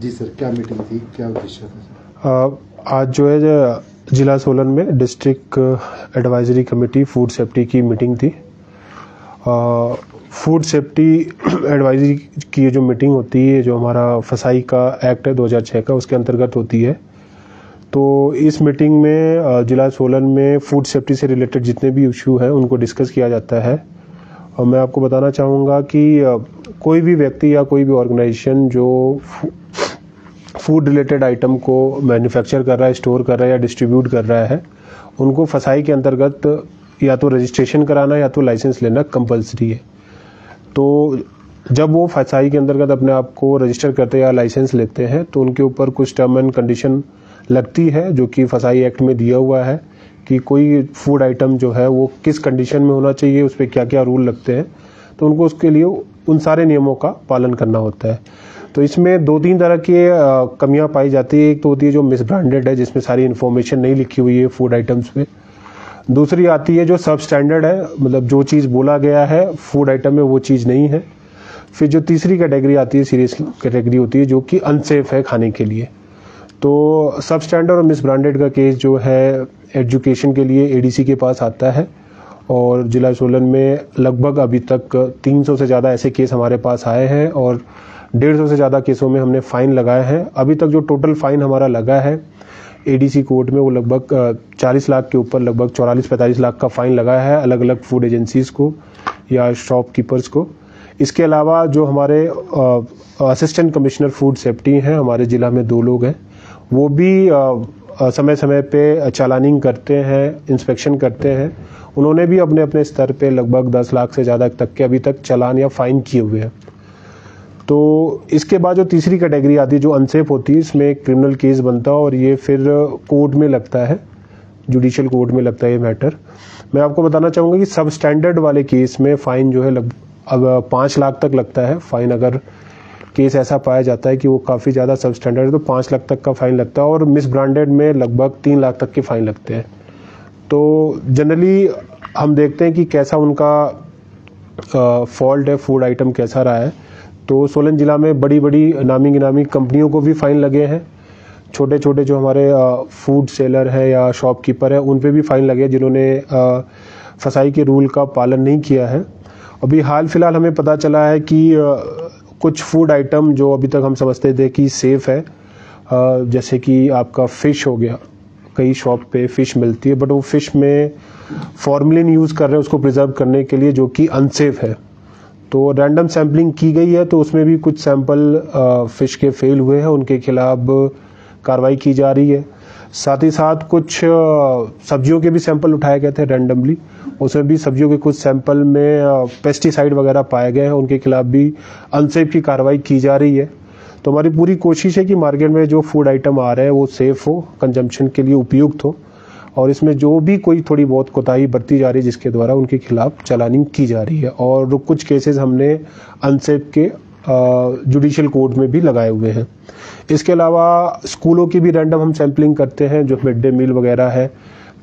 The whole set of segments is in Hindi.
जी सर, क्या मीटिंग थी, क्या उद्देश्य था? आज जो है जिला सोलन में district advisory committee food safety की मीटिंग थी। फूड सेफ्टी एडवाइजरी की जो मीटिंग होती है, जो हमारा फसाई का एक्ट है 2006 का, उसके अंतर्गत होती है। तो इस मीटिंग में जिला सोलन में फूड सेफ्टी से रिलेटेड जितने भी इशू हैं उनको डिस्कस किया जाता है। और मैं आपको बताना चाहूँगा कि कोई भी व्यक्ति या कोई भी ऑर्गेनाइजेशन जो फूड रिलेटेड आइटम को मैन्युफैक्चर कर रहा है, स्टोर कर रहा है या डिस्ट्रीब्यूट कर रहा है, उनको फसाई के अंतर्गत या तो रजिस्ट्रेशन कराना या तो लाइसेंस लेना कंपलसरी है। तो जब वो फसाई के अंतर्गत अपने आप को रजिस्टर करते हैं या लाइसेंस लेते हैं तो उनके ऊपर कुछ टर्म एंड कंडीशन लगती है, जो कि फसाई एक्ट में दिया हुआ है कि कोई फूड आइटम जो है वो किस कंडीशन में होना चाहिए, उस पर क्या क्या रूल लगते हैं। तो उनको उसके लिए उन सारे नियमों का पालन करना होता है। तो इसमें 2-3 तरह की कमियां पाई जाती है। एक तो होती है जो मिसब्रांडेड है, जिसमें सारी इन्फॉर्मेशन नहीं लिखी हुई है फूड आइटम्स पे। दूसरी आती है जो सब स्टैंडर्ड है, मतलब जो चीज़ बोला गया है फूड आइटम में वो चीज़ नहीं है। फिर जो तीसरी कैटेगरी आती है, सीरियस कैटेगरी होती है, जो कि अनसेफ है खाने के लिए। तो सब स्टैंडर्ड और मिसब्रांडेड का केस जो है एजुकेशन के लिए एडीसी के पास आता है, और जिला सोलन में लगभग अभी तक 300 से ज़्यादा ऐसे केस हमारे पास आए हैं और 150 से ज़्यादा केसों में हमने फ़ाइन लगाए हैं। अभी तक जो टोटल फ़ाइन हमारा लगा है एडीसी कोर्ट में वो लगभग 40 लाख के ऊपर, लगभग 44-45 लाख का फ़ाइन लगा है अलग अलग फूड एजेंसीज़ को या शॉपकीपर्स को। इसके अलावा जो हमारे असिस्टेंट कमिश्नर फूड सेफ्टी हैं, हमारे ज़िला में 2 लोग हैं, वो भी समय समय पे चालानिंग करते हैं, इंस्पेक्शन करते हैं। उन्होंने भी अपने अपने स्तर पे लगभग 10 लाख से ज़्यादा तक के अभी तक चालान या फ़ाइन किए हुए हैं। तो इसके बाद जो तीसरी कैटेगरी आती है जो अनसेफ होती है, इसमें एक क्रिमिनल केस बनता है और ये फिर कोर्ट में लगता है, जुडिशियल कोर्ट में लगता है ये मैटर। मैं आपको बताना चाहूँगा कि सब स्टैंडर्ड वाले केस में फ़ाइन जो है अब 5 लाख तक लगता है फ़ाइन। अगर केस ऐसा पाया जाता है कि वो काफ़ी ज़्यादा सब स्टैंडर्ड है तो 5 लाख तक का फ़ाइन लगता है, और मिस ब्रांडेड में लगभग 3 लाख तक के फ़ाइन लगते हैं। तो जनरली हम देखते हैं कि कैसा उनका फॉल्ट है, फूड आइटम कैसा रहा है। तो सोलन जिला में बड़ी बड़ी नामी गिनामी कंपनियों को भी फ़ाइन लगे हैं। छोटे छोटे जो हमारे फूड सेलर है या शॉपकीपर है उन पे भी फ़ाइन लगे जिन्होंने फसाई के रूल का पालन नहीं किया है। अभी हाल फिलहाल हमें पता चला है कि कुछ फूड आइटम जो अभी तक हम समझते थे कि सेफ़ है, जैसे कि आपका फ़िश हो गया, कई शॉप पे फ़िश मिलती है बट वो फ़िश में फॉर्मेलिन यूज़ कर रहे हैं उसको प्रिजर्व करने के लिए, जो कि अनसेफ है। तो रैंडम सैम्पलिंग की गई है, तो उसमें भी कुछ सैंपल फ़िश के फेल हुए हैं, उनके खिलाफ कार्रवाई की जा रही है। साथ ही साथ कुछ सब्जियों के भी सैंपल उठाए गए थे रैंडमली, उसमें भी सब्जियों के कुछ सैंपल में पेस्टिसाइड वगैरह पाए गए हैं, उनके खिलाफ भी अनसेफ की कार्रवाई की जा रही है। तो हमारी पूरी कोशिश है कि मार्केट में जो फूड आइटम आ रहे हैं वो सेफ़ हो, कंजम्पशन के लिए उपयुक्त हो, और इसमें जो भी कोई थोड़ी बहुत कोताही बरती जा रही है जिसके द्वारा उनके खिलाफ चालानिंग की जा रही है। और कुछ केसेस हमने अनसेफ के जुडिशियल कोर्ट में भी लगाए हुए हैं। इसके अलावा स्कूलों की भी रैंडम हम सैम्पलिंग करते हैं, जो मिड डे मील वगैरह है।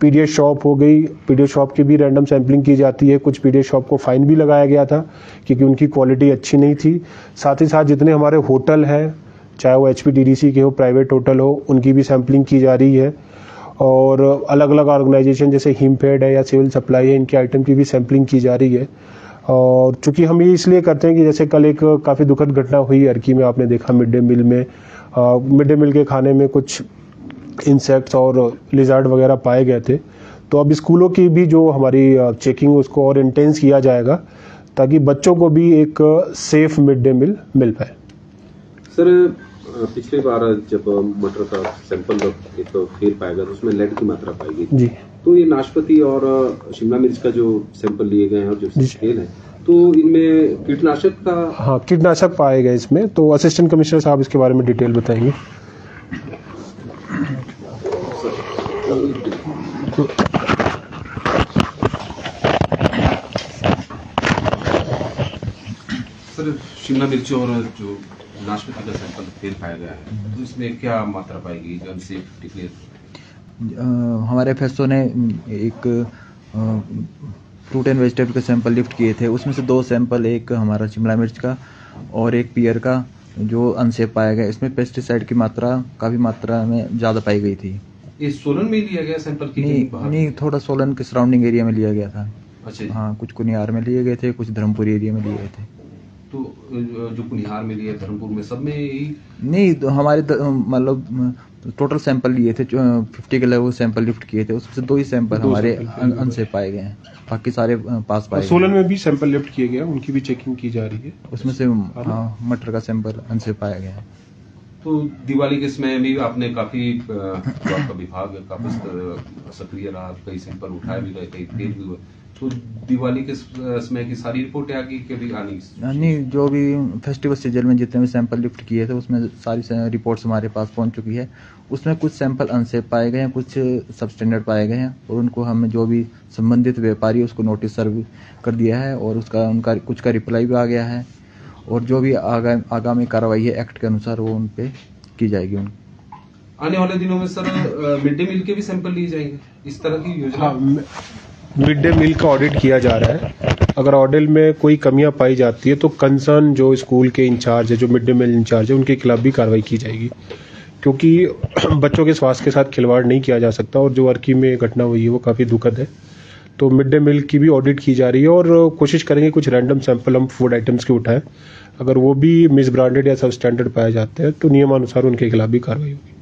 पीडीएस शॉप हो गई, पीडीएस शॉप की भी रैंडम सैम्पलिंग की जाती है। कुछ पीडीएस शॉप को फ़ाइन भी लगाया गया था क्योंकि उनकी क्वालिटी अच्छी नहीं थी। साथ ही साथ जितने हमारे होटल हैं, चाहे वो HPDDC के हो, प्राइवेट होटल हो, उनकी भी सैम्पलिंग की जा रही है। और अलग अलग ऑर्गेनाइजेशन जैसे हिमफेड है या सिविल सप्लाई है, इनके आइटम की भी सैम्पलिंग की जा रही है। और चूंकि हम ये इसलिए करते हैं कि जैसे कल एक काफ़ी दुखद घटना हुई अर्की में, आपने देखा मिड डे मील में, मिड डे मील के खाने में कुछ इंसेक्ट्स और लिजार्ड वगैरह पाए गए थे। तो अब स्कूलों की भी जो हमारी चेकिंग उसको और इंटेंस किया जाएगा ताकि बच्चों को भी एक सेफ मिड डे मील मिल पाए। सर, पिछली बार जब मटर का सैंपल एक फेल पाया गया तो उसमें लेड की मात्रा पाई गई जी, तो ये नाशपाती और शिमला मिर्च का जो सैंपल लिए गए हैं और जो फेल है, तो इनमें कीटनाशक का, हाँ, कीटनाशक पाए गए इसमें। तो असिस्टेंट कमिश्नर साहब इसके बारे में डिटेल बताएंगे। सर, शिमला मिर्च और जो नाशपाती का सैंपल फेल पाया गया है तो इसमें क्या मात्रा पाई गई जो अनसेफ डिक्लेयर? हमारे एफएसओ ने एक फ्रूट एंड वेजिटेबल के सैंपल लिफ्ट किए थे, उसमें से 2 सैंपल, एक हमारा शिमला मिर्च का और एक पियर का जो अनसेफ पाया गया, इसमें पेस्टिसाइड की मात्रा काफ़ी मात्रा में ज़्यादा पाई गई थी। ये सोलन में लिया गया सैंपल की नहीं, थोड़ा सोलन के सराउंडिंग एरिया में लिया गया था। अच्छा जी। हाँ, कुछ कुनियार में लिए गए थे, कुछ धर्मपुर एरिया में लिए गए थे। तो जो कुनिहार में लिया, धर्मपुर में, सब में यही? नहीं, तो हमारे मतलब टोटल सैंपल लिए थे, 50 के लगभग सैंपल लिफ्ट किए थे, उसमें से 2 ही सैंपल हमारे अनसेफ पाए गए हैं, बाकी सारे पास पाए गए। सोलन में भी सैंपल लिफ्ट किए गए, उनकी भी चेकिंग की जा रही है। उसमें से मटर का सैंपल अनसेफ पाया गया है। तो दिवाली के समय भी आपने काफी जो आपका विभाग है काफी सक्रिय रहा, कई सैंपल उठाए भी गए, कई फेल भी हुए। तो दिवाली के समय की सारी रिपोर्टें आ गई कि अभी आनी? नहीं, जो भी फेस्टिवल सीजन में जितने भी सैंपल लिफ्ट किए थे उसमें सारी रिपोर्ट्स हमारे पास पहुंच चुकी है। उसमें कुछ सैंपल अनसेफ पाए गए हैं, कुछ सबस्टैंडर्ड पाए गए हैं, और उनको हमें जो भी संबंधित व्यापारी उसको नोटिस सर्व कर दिया है, और उनका कुछ का रिप्लाई भी आ गया है, और जो भी आगामी कार्रवाई है एक्ट के अनुसार वो उन पे की जाएगी। आने वाले दिनों में सर मिड डे मील के भी सैंपल लिए जाएंगे, इस तरह की योजना? मिड डे मील का ऑडिट किया जा रहा है। अगर ऑडिट में कोई कमियां पाई जाती है तो कंसर्न जो स्कूल के इंचार्ज है, जो मिड डे मील इंचार्ज है, उनके खिलाफ भी कार्रवाई की जाएगी, क्योंकि बच्चों के स्वास्थ्य के साथ खिलवाड़ नहीं किया जा सकता, और जो वर्की में घटना हुई है वो काफ़ी दुखद है। तो मिड डे मील की भी ऑडिट की जा रही है, और कोशिश करेंगे कुछ रैंडम सैंपल हम फूड आइटम्स के उठाएं। अगर वो भी मिस ब्रांडेड या सब स्टैंडर्ड पाए जाते हैं तो नियमानुसार उनके खिलाफ भी कार्रवाई होगी।